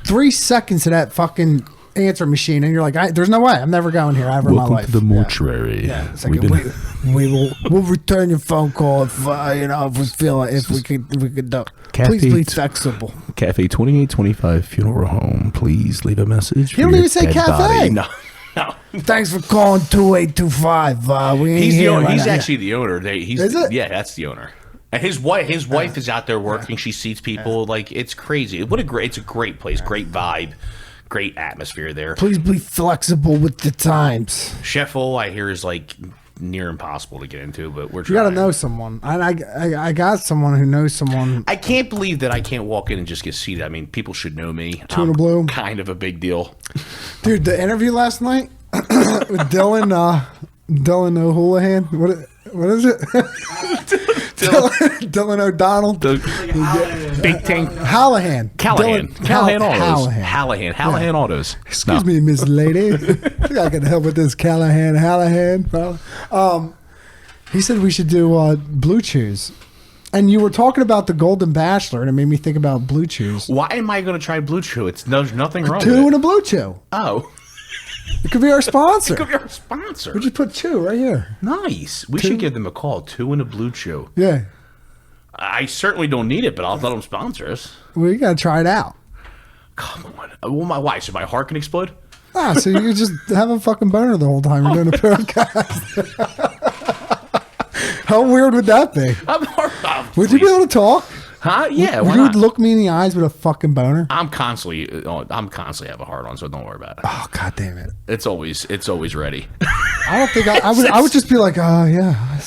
3 seconds to that fucking answer machine and you're like, there's no way. I'm never going here ever in my life. Welcome to the mortuary. Yeah. It's like, we'll return your phone call if we could do. Please be flexible. Cafe 2825 Funeral Home. Please leave a message. He don't even say cafe. No. Thanks for calling 2825. We ain't He's the here owner. right He's now. actually the owner. Is it? Yeah, that's the owner. And his wife is out there working. She seats people. Like, it's crazy. It's a great place. Great vibe. Great atmosphere there. Please be flexible with the times. Chef O, I hear, is like near impossible to get into, but we're You trying. got to know someone. I got someone who knows someone. I can't believe that I can't walk in and just get seated. I mean, people should know me. Two in a blue. Kind of a big deal. Dude, the interview last night with Dylan O'Houlihan. What is it? Dylan O'Donnell. Big tank. Hallahan. Callahan. Callahan Autos. Hallahan. Hallahan Autos. Excuse me, Miss Lady. I can help with this Hallahan. He said we should do Blue Chews. And you were talking about the Golden Bachelor, and it made me think about Blue Chews. Why am I going to try Blue Chew? There's nothing wrong with Two it. and a Blue Chew. Oh. It could be our sponsor. It could be our sponsor. We just put two right here. Nice. We should give them a call. 2 and a Blue Chew. Yeah. I certainly don't need it, but I'll let them sponsor us. We got to try it out. Come on. Well, why? So my heart can explode? So you could just have a fucking boner the whole time you're doing a podcast. How weird would that be? Would you be able to talk? Huh? Yeah. Would you look me in the eyes with a fucking boner? I'm constantly have a heart on, so don't worry about it. Oh, God damn it. It's always ready. I don't think I would just be like, oh, yeah.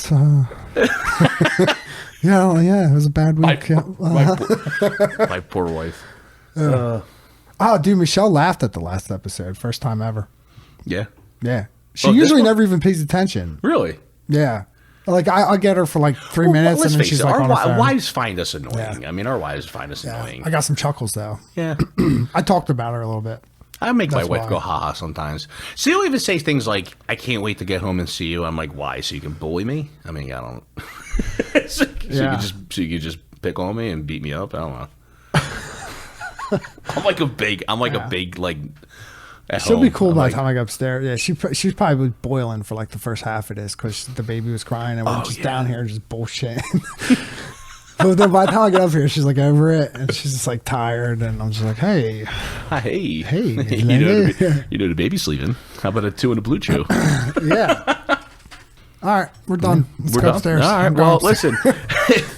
Yeah, it was a bad week. My poor wife. Oh, dude, Michelle laughed at the last episode. First time ever. Yeah. Yeah. She Oh, this usually one? never even pays attention. Really? Yeah. Like, I'll get her for like 3 minutes, Let's and then face she's it, like on her our phone. wives find us annoying. Yeah. I mean, our wives find us annoying. I got some chuckles, though. Yeah. I talked about her a little bit. I make my That's wife why. go ha-ha sometimes. She'll even say things like, I can't wait to get home and see you. I'm like, why? So you can bully me? I mean, I don't... so Yeah. you could just pick on me and beat me up? I don't know. I'm like a big, like... at She'll be home. cool I'm by like, the time I go upstairs. Yeah, she's probably boiling for like the first half of this because the baby was crying and we're just down here just bullshitting. But then by the time I get up here, she's like over it and she's just like tired, and I'm just like, hey, Hey, you you know the baby's sleeping. How about a 2 and a blue chew? yeah. All right, we're done. Let's We're go done. upstairs. All right. I'm going Well, upstairs. listen.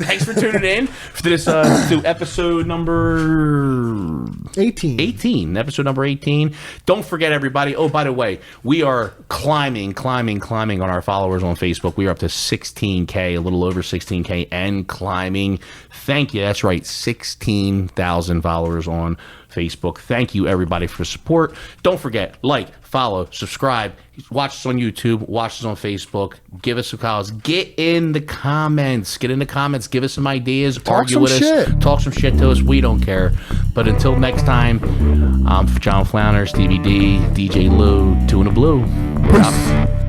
Thanks for tuning in for this to episode number 18. Episode number 18. Don't forget, everybody. Oh, by the way, we are climbing on our followers on Facebook. We are up to 16K, a little over 16K, and climbing. Thank you. That's right, 16,000 followers on Facebook. Thank you, everybody, for support. Don't forget, like, follow, subscribe, watch us on YouTube, watch us on Facebook, give us some calls, get in the comments, give us some ideas, argue some with us, shit. talk some shit to us. We don't care. But until next time, for John Flounder, Stevie D, DJ Lou, 2 and a blue. We're out.